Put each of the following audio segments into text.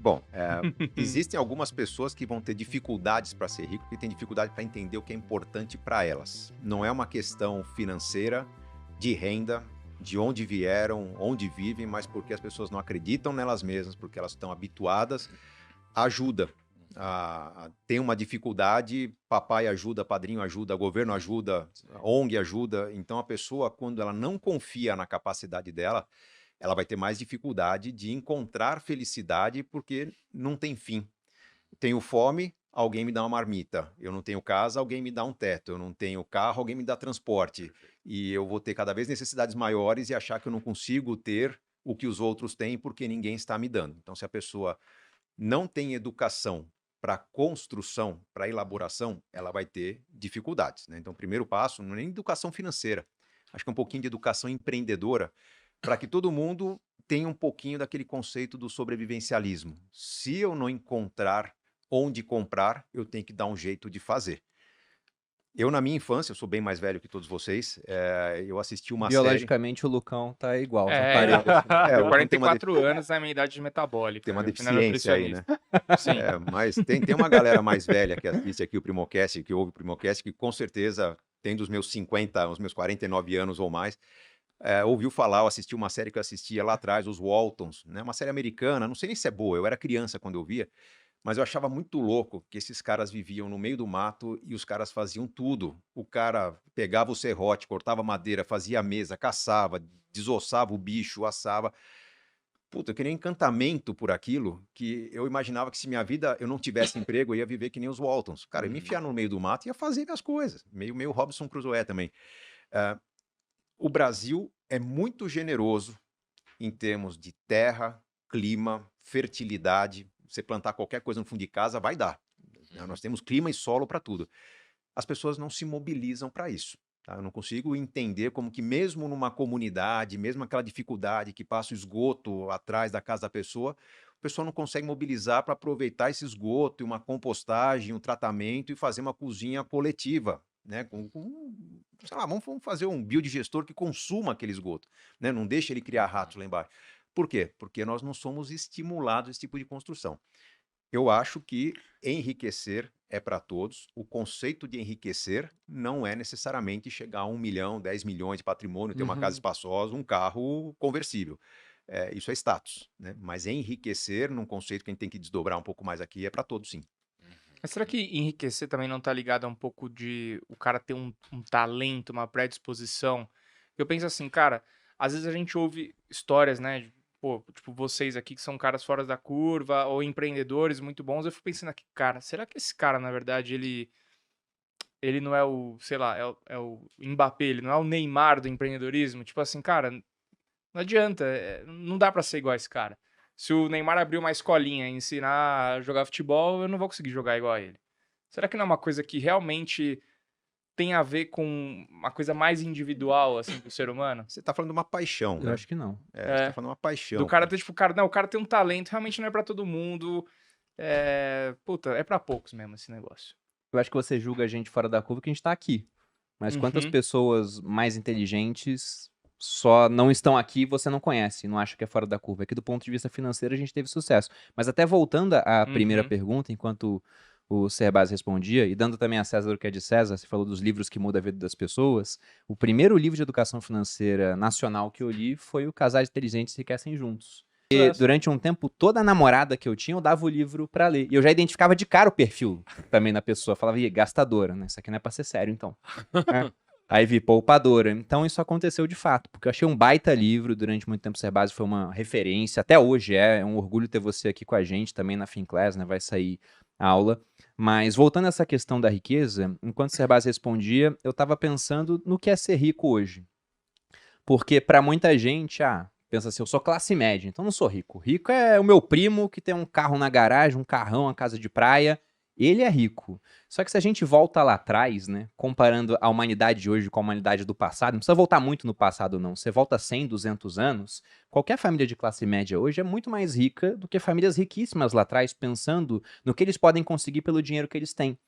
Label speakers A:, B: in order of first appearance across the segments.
A: Bom, existem algumas pessoas que vão ter dificuldades para ser rico, que têm dificuldade para entender o que é importante para elas. Não é uma questão financeira, de renda, de onde vieram, onde vivem, mas porque as pessoas não acreditam nelas mesmas, porque elas estão habituadas. Ajuda. Tem uma dificuldade, papai ajuda, padrinho ajuda, governo ajuda, ONG ajuda. Então a pessoa, quando ela não confia na capacidade dela, ela vai ter mais dificuldade de encontrar felicidade porque não tem fim. Tenho fome, alguém me dá uma marmita. Eu não tenho casa, alguém me dá um teto. Eu não tenho carro, alguém me dá transporte. E eu vou ter cada vez necessidades maiores e achar que eu não consigo ter o que os outros têm porque ninguém está me dando. Então, se a pessoa não tem educação para construção, para elaboração, ela vai ter dificuldades, né? Então, o primeiro passo não é nem educação financeira. Acho que é um pouquinho de educação empreendedora, para que todo mundo tenha um pouquinho daquele conceito do sobrevivencialismo. Se eu não encontrar onde comprar, eu tenho que dar um jeito de fazer. Eu, na minha infância, eu sou bem mais velho que todos vocês, eu assisti uma série...
B: Biologicamente, o Lucão tá igual, tá
C: É,
B: parelho.
C: eu
A: o Lucão tem
C: 44 anos na minha idade metabólica.
A: tem uma
C: eu fui na
A: deficiência aí, né?
C: Sim.
A: Mas tem uma galera mais velha que assiste aqui o Primocast, que ouve o Primocast, que com certeza tem dos meus 50, os meus 49 anos ou mais, ouviu falar ou assistiu uma série que eu assistia lá atrás, os Waltons, né? Uma série americana, não sei nem se é boa, eu era criança quando eu via, mas eu achava muito louco que esses caras viviam no meio do mato e os caras faziam tudo. O cara pegava o serrote, cortava madeira, fazia a mesa, caçava, desossava o bicho, assava. Puta, eu queria um encantamento por aquilo, que eu imaginava que se minha vida eu não tivesse emprego, eu ia viver que nem os Waltons. Cara, eu ia me enfiar no meio do mato e ia fazer minhas coisas. Meio Robinson Crusoe também. O Brasil é muito generoso em termos de terra, clima, fertilidade. Você plantar qualquer coisa no fundo de casa, vai dar. Nós temos clima e solo para tudo. As pessoas não se mobilizam para isso. Tá? Eu não consigo entender como que mesmo numa comunidade, mesmo aquela dificuldade que passa o esgoto atrás da casa da pessoa, a pessoa não consegue mobilizar para aproveitar esse esgoto, uma compostagem, um tratamento e fazer uma cozinha coletiva, né? Sei lá, vamos fazer um biodigestor que consuma aquele esgoto, né? Não deixe ele criar ratos lá embaixo. Por quê? Porque nós não somos estimulados a esse tipo de construção. Eu acho que enriquecer é para todos. O conceito de enriquecer não é necessariamente chegar a 1 milhão, 10 milhões de patrimônio, ter uma casa espaçosa, um carro conversível. Isso é status, né? Mas enriquecer, num conceito que a gente tem que desdobrar um pouco mais aqui, é para todos, sim.
C: Mas será que enriquecer também não tá ligado a um pouco de o cara ter um talento, uma predisposição? Eu penso assim, cara, às vezes a gente ouve histórias, né? Pô, tipo, vocês aqui que são caras fora da curva ou empreendedores muito bons. Eu fico pensando aqui, cara, será que esse cara, na verdade, ele não é o, sei lá, é o Mbappé, ele não é o Neymar do empreendedorismo? Tipo assim, cara, não adianta, não dá pra ser igual a esse cara. Se o Neymar abrir uma escolinha e ensinar a jogar futebol, eu não vou conseguir jogar igual a ele. Será que não é uma coisa que realmente tem a ver com uma coisa mais individual, assim, do ser humano?
A: Você está falando de uma paixão,
B: Eu
A: né?
B: acho que não.
A: Você está falando de uma paixão.
C: Do cara ter, tipo, cara, não, o cara tem um talento, realmente não é pra todo mundo. Puta, é pra poucos mesmo esse negócio.
B: Eu acho que você julga a gente fora da curva que a gente tá aqui. Mas quantas pessoas mais inteligentes só não estão aqui e você não conhece, não acha que é fora da curva? Aqui do ponto de vista financeiro a gente teve sucesso. Mas até voltando à primeira pergunta, enquanto o Cerbasi respondia, e dando também a César o que é de César, você falou dos livros que mudam a vida das pessoas. O primeiro livro de educação financeira nacional que eu li foi o Casais Inteligentes Enriquecem Juntos. E durante um tempo, toda a namorada que eu tinha, eu dava o livro pra ler. E eu já identificava de cara o perfil também na pessoa. Falava, ih, gastadora, né? Isso aqui não é pra ser sério, então. Aí vi poupadora. Então isso aconteceu de fato, porque eu achei um baita livro. Durante muito tempo, o Cerbasi foi uma referência. Até hoje é um orgulho ter você aqui com a gente, também na Finclass, né? Vai sair a aula. Mas voltando a essa questão da riqueza, enquanto o Cerbasi respondia, eu tava pensando no que é ser rico hoje. Porque pra muita gente, pensa assim, eu sou classe média, então não sou rico. Rico é o meu primo que tem um carro na garagem, um carrão, uma casa de praia. Ele é rico. Só que se a gente volta lá atrás, né, comparando a humanidade de hoje com a humanidade do passado, não precisa voltar muito no passado não, você volta 100, 200 anos, qualquer família de classe média hoje é muito mais rica do que famílias riquíssimas lá atrás, pensando no que eles podem conseguir pelo dinheiro que eles têm.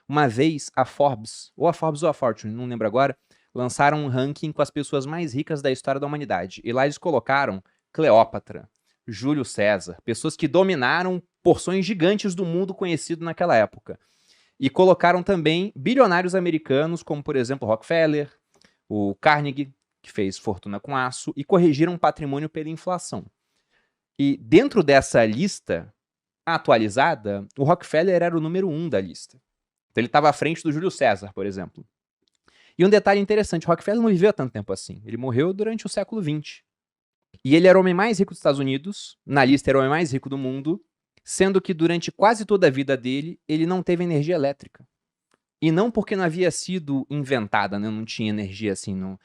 B: Uma vez a Forbes ou a Fortune, não lembro agora, lançaram um ranking com as pessoas mais ricas da história da humanidade. E lá eles colocaram Cleópatra, Júlio César, pessoas que dominaram porções gigantes do mundo conhecido naquela época. E colocaram também bilionários americanos, como por exemplo Rockefeller, o Carnegie, que fez fortuna com aço, e corrigiram o patrimônio pela inflação. E dentro dessa lista atualizada, o Rockefeller era o número 1 da lista. Então ele estava à frente do Júlio César, por exemplo. E um detalhe interessante, o Rockefeller não viveu há tanto tempo assim. Ele morreu durante o século XX. E ele era o homem mais rico dos Estados Unidos, na lista era o homem mais rico do mundo, sendo que durante quase toda a vida dele, ele não teve energia elétrica. E não porque não havia sido inventada, né? Não tinha energia assim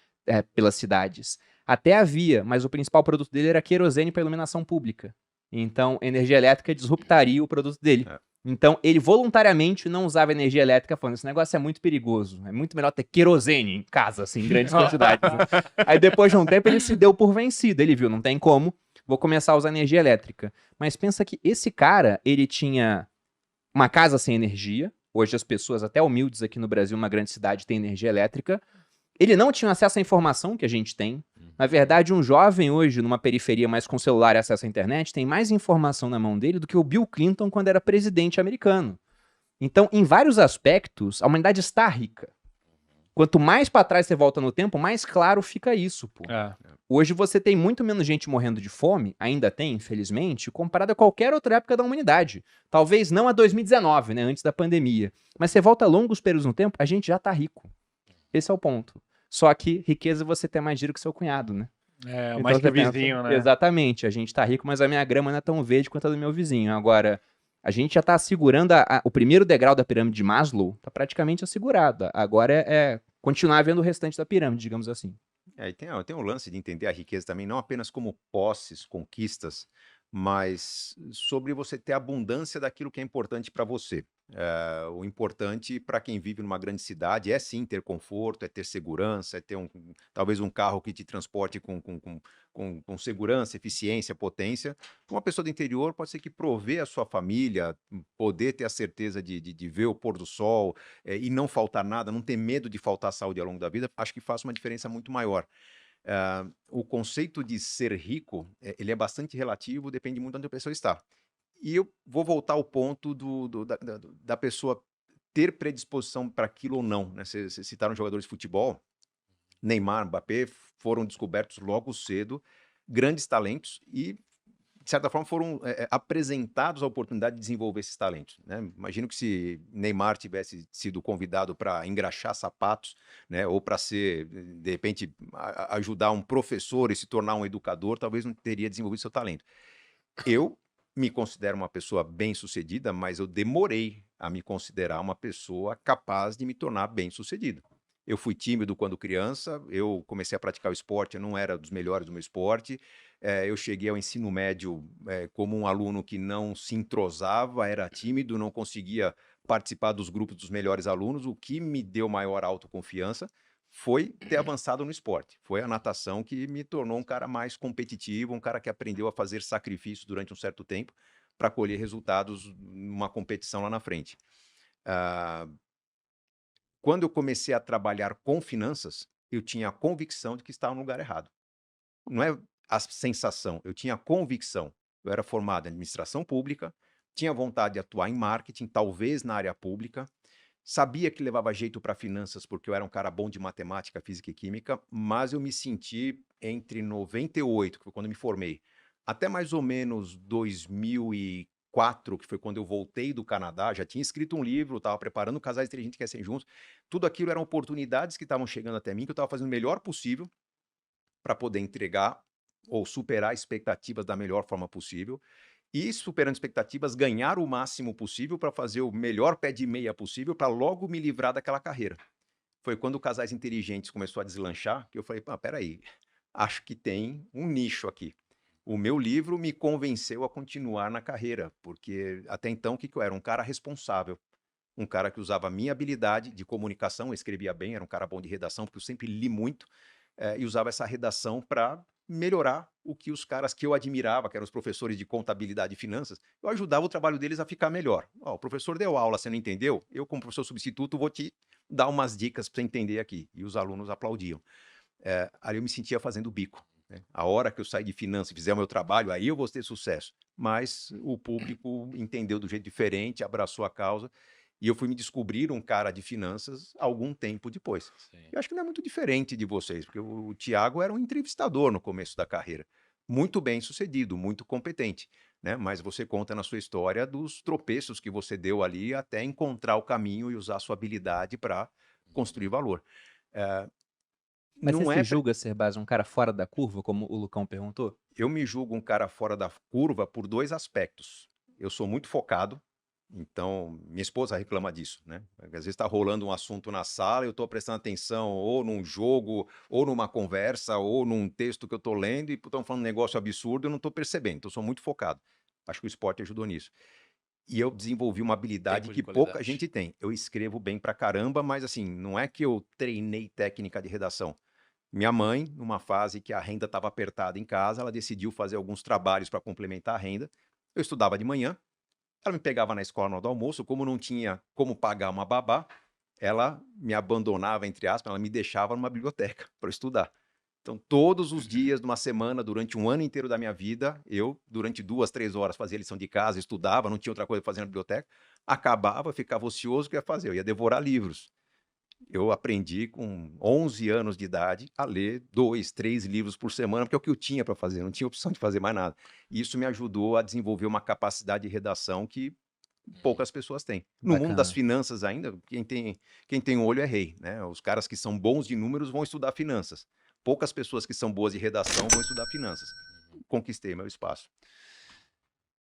B: pelas cidades. Até havia, mas o principal produto dele era querosene para iluminação pública. Então, energia elétrica disruptaria o produto dele. Então, ele voluntariamente não usava energia elétrica, falando, esse negócio é muito perigoso, é muito melhor ter querosene em casa, assim, em grandes quantidades. Né? Aí, depois de um tempo, ele se deu por vencido. Ele viu, não tem como, vou começar a usar energia elétrica. Mas pensa que esse cara, ele tinha uma casa sem energia. Hoje as pessoas, até humildes aqui no Brasil, uma grande cidade, têm energia elétrica. Ele não tinha acesso à informação que a gente tem. Na verdade, um jovem hoje, numa periferia mais com celular e acesso à internet, tem mais informação na mão dele do que o Bill Clinton quando era presidente americano. Então, em vários aspectos, a humanidade está rica. Quanto mais para trás você volta no tempo, mais claro fica isso, pô. Hoje você tem muito menos gente morrendo de fome, ainda tem, infelizmente, comparado a qualquer outra época da humanidade. Talvez não a 2019, né, antes da pandemia. Mas você volta longos períodos no tempo, a gente já tá rico. Esse é o ponto. Só que riqueza você tem mais dinheiro que seu cunhado, né?
D: Então mais que o vizinho, né?
B: Exatamente. A gente tá rico, mas a minha grama não é tão verde quanto a do meu vizinho. Agora, a gente já tá assegurando o primeiro degrau da pirâmide de Maslow, tá praticamente assegurado. Agora é continuar vendo o restante da pirâmide, digamos assim.
A: E tem um lance de entender a riqueza também, não apenas como posses, conquistas, mas sobre você ter abundância daquilo que é importante para você. O importante para quem vive numa grande cidade é sim ter conforto, é ter segurança, é ter talvez um carro que te transporte com segurança, eficiência, potência. Uma pessoa do interior pode ser que prover a sua família, poder ter a certeza de ver o pôr do sol e não faltar nada, não ter medo de faltar saúde ao longo da vida, acho que faz uma diferença muito maior. O conceito de ser rico, ele é bastante relativo, depende muito de onde a pessoa está. E eu vou voltar ao ponto da pessoa ter predisposição para aquilo ou não. Né? Vocês citaram jogadores de futebol, Neymar, Mbappé, foram descobertos logo cedo, grandes talentos e, de certa forma, foram apresentados a oportunidade de desenvolver esses talentos. Né? Imagino que se Neymar tivesse sido convidado para engraxar sapatos, né? Ou para ser, de repente, ajudar um professor e se tornar um educador, talvez não teria desenvolvido seu talento. Eu me considero uma pessoa bem-sucedida, mas eu demorei a me considerar uma pessoa capaz de me tornar bem-sucedido. Eu fui tímido quando criança, eu comecei a praticar o esporte, eu não era dos melhores do meu esporte, eu cheguei ao ensino médio como um aluno que não se entrosava, era tímido, não conseguia participar dos grupos dos melhores alunos, o que me deu maior autoconfiança foi ter avançado no esporte. Foi a natação que me tornou um cara mais competitivo, um cara que aprendeu a fazer sacrifícios durante um certo tempo para colher resultados numa competição lá na frente. Quando eu comecei a trabalhar com finanças, eu tinha a convicção de que estava no lugar errado. Não é a sensação, eu tinha a convicção. Eu era formado em administração pública, tinha vontade de atuar em marketing, talvez na área pública, sabia que levava jeito para finanças porque eu era um cara bom de matemática, física e química, mas eu me senti entre 98, que foi quando eu me formei, até mais ou menos 2004, que foi quando eu voltei do Canadá, já tinha escrito um livro, estava preparando Casais Inteligentes que Querem Ser Juntos, tudo aquilo eram oportunidades que estavam chegando até mim, que eu estava fazendo o melhor possível para poder entregar ou superar expectativas da melhor forma possível. E, superando expectativas, ganhar o máximo possível para fazer o melhor pé de meia possível para logo me livrar daquela carreira. Foi quando o Casais Inteligentes começou a deslanchar que eu falei, peraí, acho que tem um nicho aqui. O meu livro me convenceu a continuar na carreira, porque até então o que eu era? Um cara responsável. Um cara que usava a minha habilidade de comunicação, eu escrevia bem, era um cara bom de redação, porque eu sempre li muito, e usava essa redação para melhorar o que os caras que eu admirava, que eram os professores de contabilidade e finanças, eu ajudava o trabalho deles a ficar melhor. O professor deu aula, você não entendeu? Eu, como professor substituto, vou te dar umas dicas para você entender aqui. E os alunos aplaudiam. Ali eu me sentia fazendo bico. né? A hora que eu sair de finanças e fizer o meu trabalho, aí eu vou ter sucesso. Mas o público entendeu do jeito diferente, abraçou a causa, e eu fui me descobrir um cara de finanças algum tempo depois.
E: Sim.
A: Eu acho que não é muito diferente de vocês, porque o Thiago era um entrevistador no começo da carreira. Muito bem sucedido, muito competente, né? Mas você conta na sua história dos tropeços que você deu ali até encontrar o caminho e usar a sua habilidade para construir valor.
B: Mas
A: Não
B: você
A: é
B: se julga ser base um cara fora da curva, como o Lucão perguntou?
A: Eu me julgo um cara fora da curva por 2 aspectos. Eu sou muito focado, então minha esposa reclama disso, né? Às vezes está rolando um assunto na sala, eu estou prestando atenção ou num jogo, ou numa conversa, ou num texto que eu estou lendo e estão falando um negócio absurdo, eu não estou percebendo, então eu sou muito focado. Acho que o esporte ajudou nisso. E eu desenvolvi uma habilidade
E: Tempo de
A: que pouca
E: qualidade.
A: gente tem. Eu escrevo bem pra caramba, mas assim, não é que eu treinei técnica de redação. Minha mãe, numa fase que a renda estava apertada em casa, ela decidiu fazer alguns trabalhos para complementar a renda. Eu estudava de manhã, ela me pegava na escola na hora do almoço, como não tinha como pagar uma babá, ela me abandonava, entre aspas, ela me deixava numa biblioteca para estudar. Então, todos os dias, numa semana, durante um ano inteiro da minha vida, eu, durante 2, 3 horas, fazia lição de casa, estudava, não tinha outra coisa para fazer na biblioteca, acabava, ficava ocioso, o que eu ia fazer? Eu ia devorar livros. Eu aprendi com 11 anos de idade a ler 2, 3 livros por semana, porque é o que eu tinha para fazer, não tinha opção de fazer mais nada. Isso me ajudou a desenvolver uma capacidade de redação que poucas pessoas têm. No mundo das
B: Bacana.
A: finanças ainda, quem tem olho é rei, né? Os caras que são bons de números vão estudar finanças. Poucas pessoas que são boas de redação vão estudar finanças. Conquistei meu espaço.